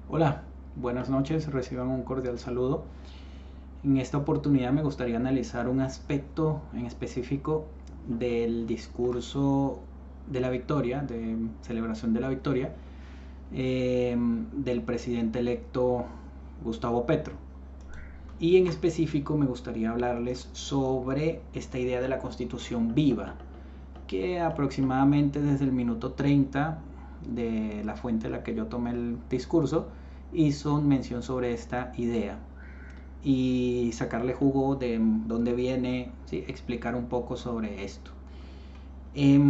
Hola, buenas noches, reciban un cordial saludo. En esta oportunidad me gustaría analizar un aspecto en específico del discurso de la victoria, de celebración de la victoria, del presidente electo Gustavo Petro. Y en específico me gustaría hablarles sobre esta idea de la constitución viva, que aproximadamente desde el minuto 30 de la fuente de la que yo tomé el discurso hizo mención sobre esta idea y sacarle jugo de dónde viene, ¿sí? Explicar un poco sobre esto.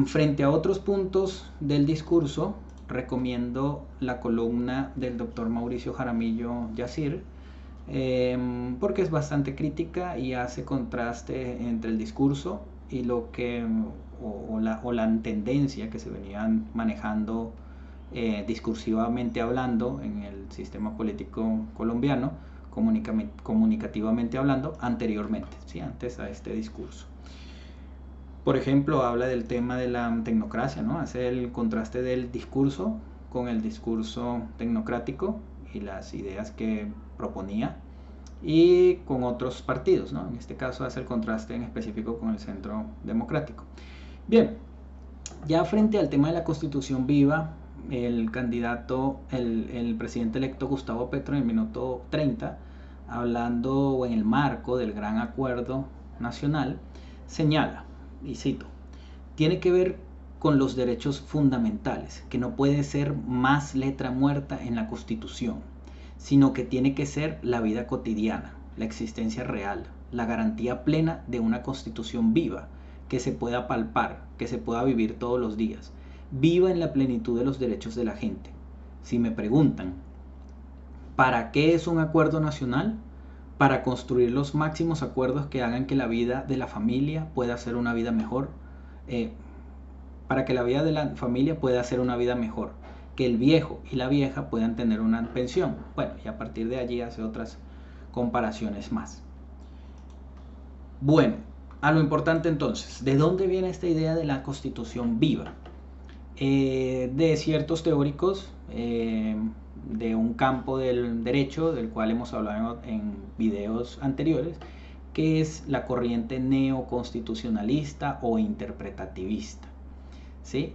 Frente a otros puntos del discurso, recomiendo la columna del doctor Mauricio Jaramillo Yacir, porque es bastante crítica y hace contraste entre el discurso y lo que o la tendencia que se venían manejando discursivamente hablando en el sistema político colombiano, comunicativamente hablando, anteriormente, ¿sí? Antes a este discurso. Por ejemplo, habla del tema de la tecnocracia, ¿no? Hace el contraste del discurso con el discurso tecnocrático y las ideas que proponía y con otros partidos, ¿no? En este caso hace el contraste en específico con el Centro Democrático. Bien, ya frente al tema de la Constitución viva, el candidato, el presidente electo Gustavo Petro en el minuto 30, hablando en el marco del gran acuerdo nacional, señala, y cito, tiene que ver con los derechos fundamentales, que no puede ser más letra muerta en la Constitución, sino que tiene que ser la vida cotidiana, la existencia real, la garantía plena de una Constitución viva, que se pueda palpar, que se pueda vivir todos los días, viva en la plenitud de los derechos de la gente. Si me preguntan, ¿para qué es un acuerdo nacional? Para construir los máximos acuerdos que hagan que la vida de la familia pueda ser una vida mejor, eh, para que la vida de la familia pueda ser una vida mejor, que el viejo y la vieja puedan tener una pensión. Bueno, y a partir de allí hace otras comparaciones más. Bueno, a lo importante entonces, ¿de dónde viene esta idea de la constitución viva? De ciertos teóricos de un campo del derecho, del cual hemos hablado en videos anteriores, que es la corriente neoconstitucionalista o interpretativista. ¿Sí?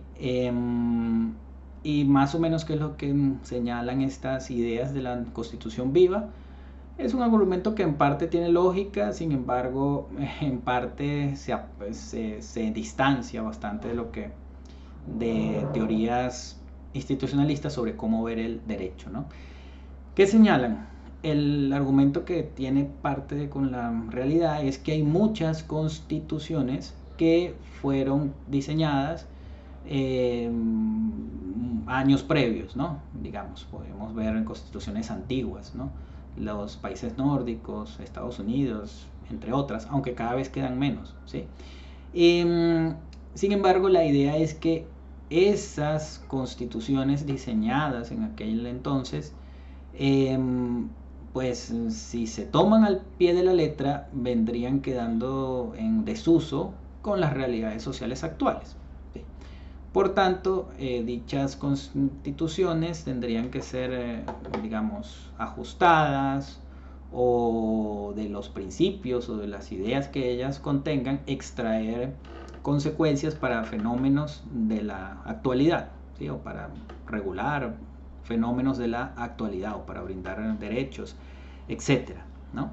Y más o menos qué es lo que señalan estas ideas de la constitución viva. Es un argumento que en parte tiene lógica, sin embargo, en parte se distancia bastante de lo que de teorías institucionalistas sobre cómo ver el derecho, ¿no? ¿Qué señalan? El argumento que tiene parte con la realidad es que hay muchas constituciones que fueron diseñadas eh, años previos, ¿no? Digamos, podemos ver en constituciones antiguas, ¿no? Los países nórdicos, Estados Unidos, entre otras, aunque cada vez quedan menos, ¿sí? Sin embargo, la idea es que esas constituciones diseñadas en aquel entonces, pues si se toman al pie de la letra, vendrían quedando en desuso con las realidades sociales actuales. Por tanto, dichas constituciones tendrían que ser, digamos, ajustadas o de los principios o de las ideas que ellas contengan, extraer consecuencias para fenómenos de la actualidad, ¿sí? O para regular fenómenos de la actualidad o para brindar derechos, etcétera, ¿no?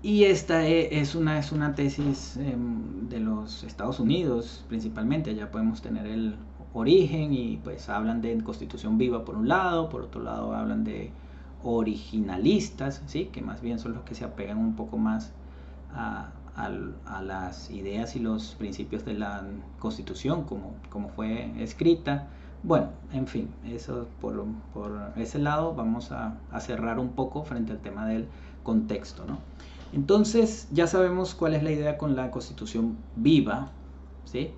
Y esta es una tesis de los Estados Unidos principalmente, ya podemos tener el origen y pues hablan de constitución viva por un lado, por otro lado hablan de originalistas, ¿sí? Que más bien son los que se apegan un poco más a las ideas y los principios de la constitución como fue escrita. Bueno, en fin, eso por ese lado vamos a cerrar un poco frente al tema del contexto, ¿no? Entonces ya sabemos cuál es la idea con la constitución viva, ¿sí?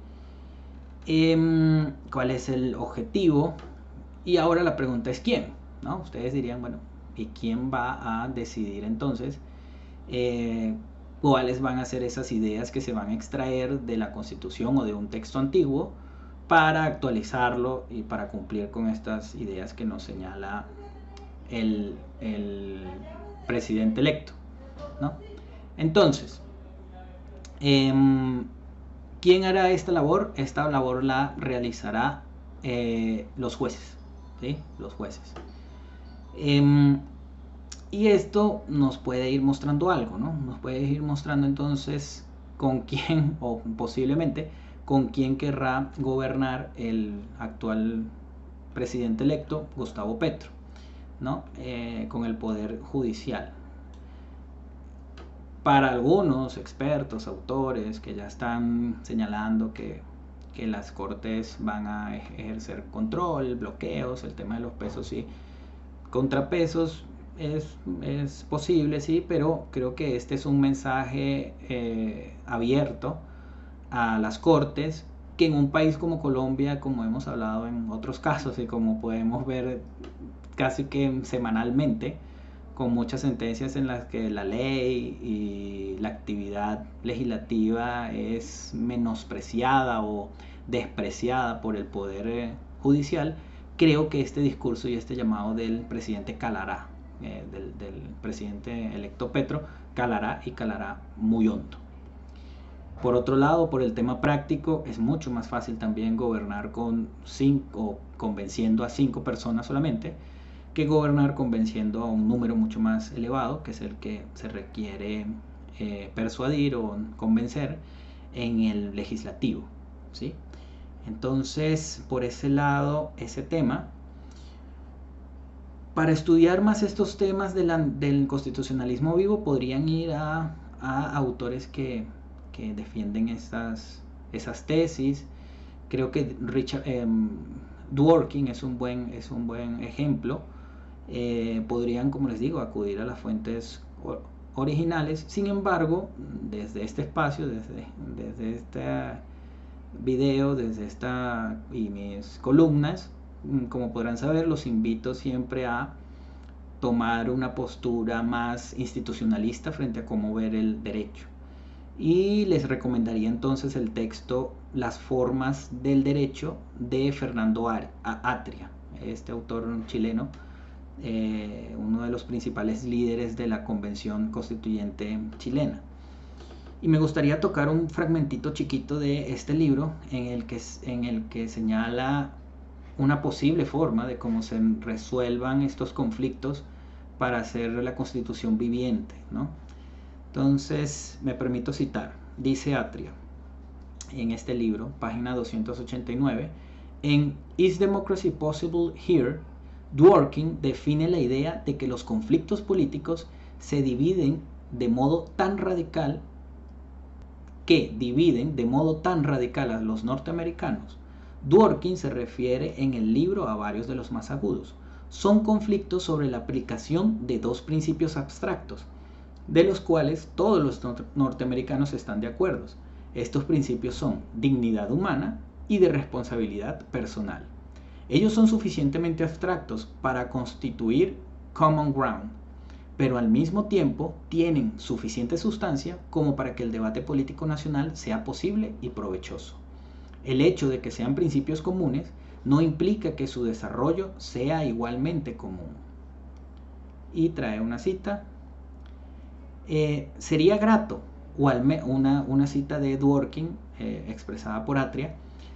¿Cuál es el objetivo? Y ahora la pregunta es ¿quién? ¿No? Ustedes dirían, bueno, ¿y quién va a decidir entonces cuáles van a ser esas ideas que se van a extraer de la constitución o de un texto antiguo para actualizarlo y para cumplir con estas ideas que nos señala el presidente electo, ¿no? Entonces, ¿quién hará esta labor? Esta labor la realizará los jueces, ¿sí? Los jueces. Y esto nos puede ir mostrando algo, ¿no? Nos puede ir mostrando entonces con quién, o posiblemente con quién querrá gobernar el actual presidente electo, Gustavo Petro, ¿no? Con el poder judicial. Para algunos expertos, autores que ya están señalando que las cortes van a ejercer control, bloqueos, el tema de los pesos y contrapesos es posible, sí, pero creo que este es un mensaje abierto a las cortes, que en un país como Colombia, como hemos hablado en otros casos y como podemos ver casi que semanalmente, con muchas sentencias en las que la ley y la actividad legislativa es menospreciada o despreciada por el poder judicial, creo que este discurso y este llamado del presidente calará, del presidente electo Petro, calará y calará muy hondo. Por otro lado, por el tema práctico, es mucho más fácil también gobernar con 5, convenciendo a 5 personas solamente, que gobernar convenciendo a un número mucho más elevado, que es el que se requiere persuadir o convencer en el legislativo, ¿sí? Entonces, por ese lado, ese tema. Para estudiar más estos temas del constitucionalismo vivo, podrían ir a autores que defienden esas tesis. Creo que Dworkin es un buen ejemplo. Podrían, como les digo, acudir a las fuentes originales. Sin embargo, desde este espacio, desde este video, desde esta y mis columnas, como podrán saber, los invito siempre a tomar una postura más institucionalista frente a cómo ver el derecho. Y les recomendaría entonces el texto Las formas del derecho de Fernando Atria, este autor chileno, uno de los principales líderes de la Convención Constituyente chilena. Y me gustaría tocar un fragmentito chiquito de este libro en el que señala una posible forma de cómo se resuelvan estos conflictos para hacer la Constitución viviente, ¿no? Entonces, me permito citar, dice Atria en este libro, página 289, en Is Democracy Possible Here? Dworkin define la idea de que los conflictos políticos se dividen de modo tan radical a los norteamericanos. Dworkin se refiere en el libro a varios de los más agudos. Son conflictos sobre la aplicación de dos principios abstractos, de los cuales todos los norteamericanos están de acuerdo. Estos principios son dignidad humana y de responsabilidad personal. Ellos son suficientemente abstractos para constituir common ground, pero al mismo tiempo tienen suficiente sustancia como para que el debate político nacional sea posible y provechoso. El hecho de que sean principios comunes no implica que su desarrollo sea igualmente común. Y trae una cita. Sería grato, una cita de Dworkin expresada por Atria,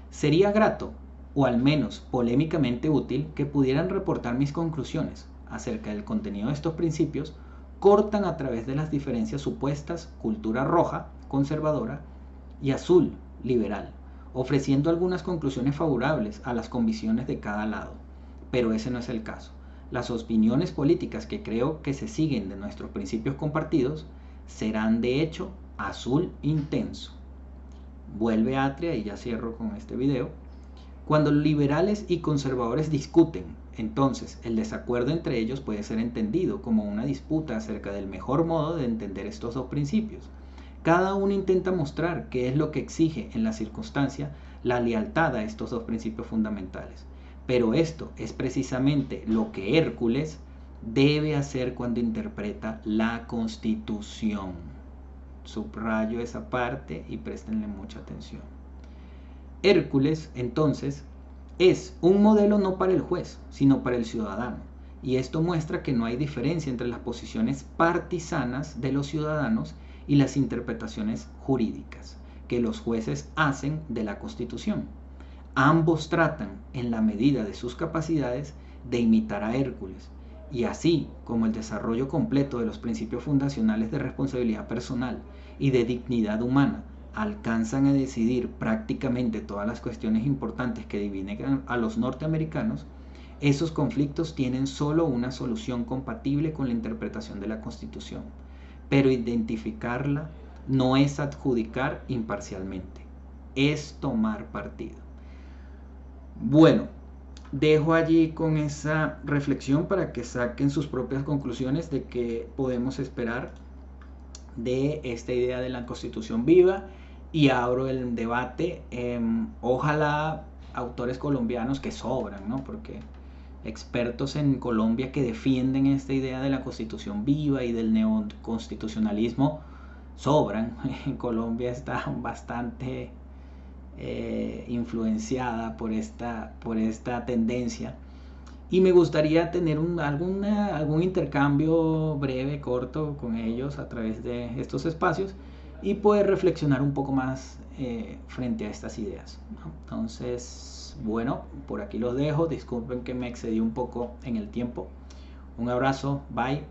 sería grato, o al menos polémicamente útil, que pudieran reportar mis conclusiones acerca del contenido de estos principios, cortan a través de las diferencias supuestas cultura roja, conservadora, y azul, liberal, ofreciendo algunas conclusiones favorables a las convicciones de cada lado. Pero ese no es el caso. Las opiniones políticas que creo que se siguen de nuestros principios compartidos serán de hecho azul intenso. Vuelve Atria, y ya cierro con este video. Cuando liberales y conservadores discuten, entonces el desacuerdo entre ellos puede ser entendido como una disputa acerca del mejor modo de entender estos dos principios. Cada uno intenta mostrar qué es lo que exige en la circunstancia la lealtad a estos dos principios fundamentales. Pero esto es precisamente lo que Hércules debe hacer cuando interpreta la Constitución. Subrayo esa parte y préstenle mucha atención. Hércules, entonces, es un modelo no para el juez, sino para el ciudadano. Y esto muestra que no hay diferencia entre las posiciones partisanas de los ciudadanos y las interpretaciones jurídicas que los jueces hacen de la Constitución. Ambos tratan, en la medida de sus capacidades, de imitar a Hércules, y así como el desarrollo completo de los principios fundacionales de responsabilidad personal y de dignidad humana alcanzan a decidir prácticamente todas las cuestiones importantes que dividen a los norteamericanos, esos conflictos tienen solo una solución compatible con la interpretación de la Constitución, pero identificarla no es adjudicar imparcialmente, es tomar partido. Bueno, dejo allí con esa reflexión para que saquen sus propias conclusiones de qué podemos esperar de esta idea de la Constitución viva, y abro el debate. Ojalá autores colombianos, que sobran, ¿no? Porque expertos en Colombia que defienden esta idea de la Constitución viva y del neoconstitucionalismo sobran. En Colombia está bastante influenciada por esta tendencia, y me gustaría tener algún intercambio breve, corto con ellos a través de estos espacios y poder reflexionar un poco más frente a estas ideas, ¿no? Entonces, bueno, por aquí los dejo. Disculpen que me excedí un poco en el tiempo. Un abrazo, bye.